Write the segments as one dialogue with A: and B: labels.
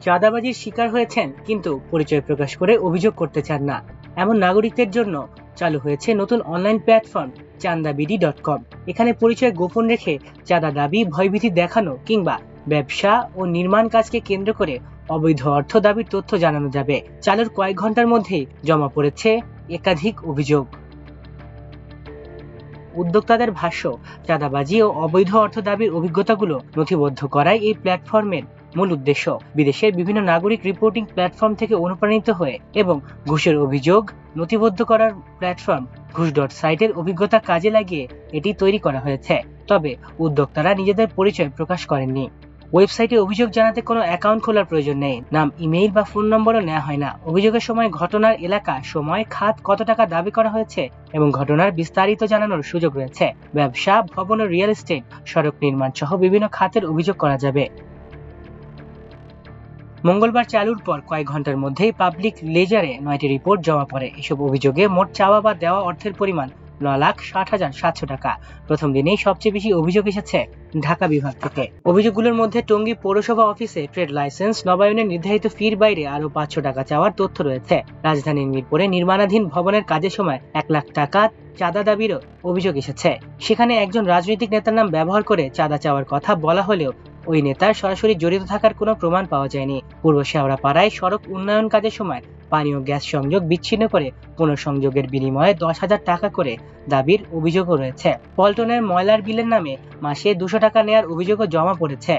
A: চাঁদাবাজির শিকার হয়েছেন কিন্তু পরিচয় প্রকাশ করে অভিযোগ করতে চান না এমন নাগরিকদের জন্য চালু হয়েছে নতুন অনলাইন প্ল্যাটফর্ম চান্দাবিডি.কম। এখানে পরিচয় গোপন রেখে চাঁদা দাবি, ভয়ভীতি দেখানো কিংবা ব্যবসা ও নির্মাণ কাজকে কেন্দ্র করে অবৈধ অর্থ দাবির তথ্য জানানো যাবে। চালুর কয়েক ঘন্টার মধ্যেই জমা পড়েছে একাধিক অভিযোগ। উদ্যোক্তাদের ভাষ্য, চাঁদাবাজি ও অবৈধ অর্থ দাবির অভিজ্ঞতাগুলো নথিবদ্ধ করাই এই প্ল্যাটফর্মের মূল উদ্দেশ্য। বিদেশের বিভিন্ন নাগরিক রিপোর্টিং প্ল্যাটফর্ম থেকে অনুপ্রাণিত হয়ে এবং ঘুষের অভিযোগ নথিবদ্ধ করার প্ল্যাটফর্ম ঘুষ.সাইটের অভিজ্ঞতা কাজে লাগিয়ে এটি তৈরি করা হয়েছে। তবে উদ্যোক্তারা নিজেদের পরিচয় প্রকাশ করেননি। ওয়েবসাইটে অভিযোগ জানাতে কোনো অ্যাকাউন্ট খোলার প্রয়োজন নেই, নাম, ইমেইল বা ফোন নম্বরও নেওয়া হয় না। অভিযোগের সময় ঘটনার এলাকা, সময়, খাত, কত টাকা দাবি করা হয়েছে এবং ঘটনার বিস্তারিত জানানোর সুযোগ রয়েছে। ব্যবসা, ভবন ও রিয়েল এস্টেট, সড়ক নির্মাণ সহ বিভিন্ন খাতের অভিযোগ করা যাবে। মঙ্গলবার চালুর পর কয়েক ঘন্টার মধ্যেই পাবলিক লেজারে 9টি রিপোর্ট জমা পড়ে। এসব অভিযোগে মোট চাওয়া বা দেওয়া অর্থের পরিমাণ 9,60,700 টাকা। প্রথম দিনেই সবচেয়ে বেশি অভিযোগ এসেছে ঢাকা বিভাগ থেকে। অভিযোগগুলোর মধ্যে টঙ্গী পৌরসভা অফিসে ট্রেড লাইসেন্স নবায়নের নির্ধারিত ফির বাইরে আরো 500 টাকা চাওয়ার তথ্য রয়েছে। রাজধানীর মিরপুরে নির্মাণাধীন ভবনের কাজের সময় 1 লাখ টাকা চাঁদা দাবিরও অভিযোগ এসেছে। সেখানে একজন রাজনৈতিক নেতার নাম ব্যবহার করে চাঁদা চাওয়ার কথা বলা হলেও ওই নেতার সরাসরি জড়িত থাকার কোনো প্রমাণ পাওয়া যায়নি। পূর্ব শেওড়াপাড়ায় সড়ক উন্নয়ন কাজের সময় পানীয় গ্যাস সংযোগ বিচ্ছিন্ন করে পুনঃসংযোগের বিনিময়ে 10,000 টাকা করে দাবির অভিযোগও রয়েছে। পল্টনের ময়লার বিলের নামে মাসে 200 টাকা নেয়ার অভিযোগও জমা পড়েছে।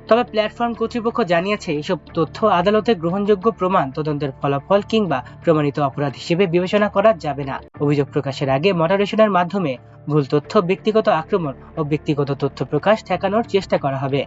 A: তবে প্ল্যাটফর্ম কর্তৃপক্ষ জানিয়েছে, এসব তথ্য আদালতের গ্রহণযোগ্য প্রমাণ, তদন্তের ফলাফল কিংবা প্রমাণিত অপরাধ হিসেবে বিবেচনা করা যাবে না। অভিযোগ প্রকাশের আগে মডারেশনের মাধ্যমে ভুল তথ্য, ব্যক্তিগত আক্রমণ ও ব্যক্তিগত তথ্য প্রকাশ ঠেকানোর চেষ্টা করা হবে।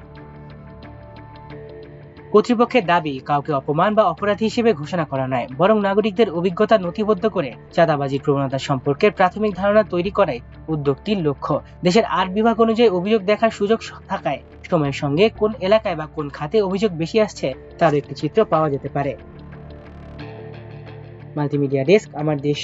A: কর্তৃপক্ষের দাবি, কাউকে অপমান বা অপরাধী হিসেবে ঘোষণা করা নয়, বরং নাগরিকদের অভিজ্ঞতা নথিবদ্ধ করে চাঁদাবাজির প্রবণতা সম্পর্কে প্রাথমিক ধারণা তৈরি করাই উদ্যোগটির লক্ষ্য। দেশের 8 বিভাগ অনুযায়ী অভিযোগ দেখার সুযোগ থাকায় সময়ের সঙ্গে কোন এলাকায় বা কোন খাতে অভিযোগ বেশি আসছে তার একটি চিত্র পাওয়া যেতে পারে। মাল্টিমিডিয়া ডেস্ক, আমার দেশ।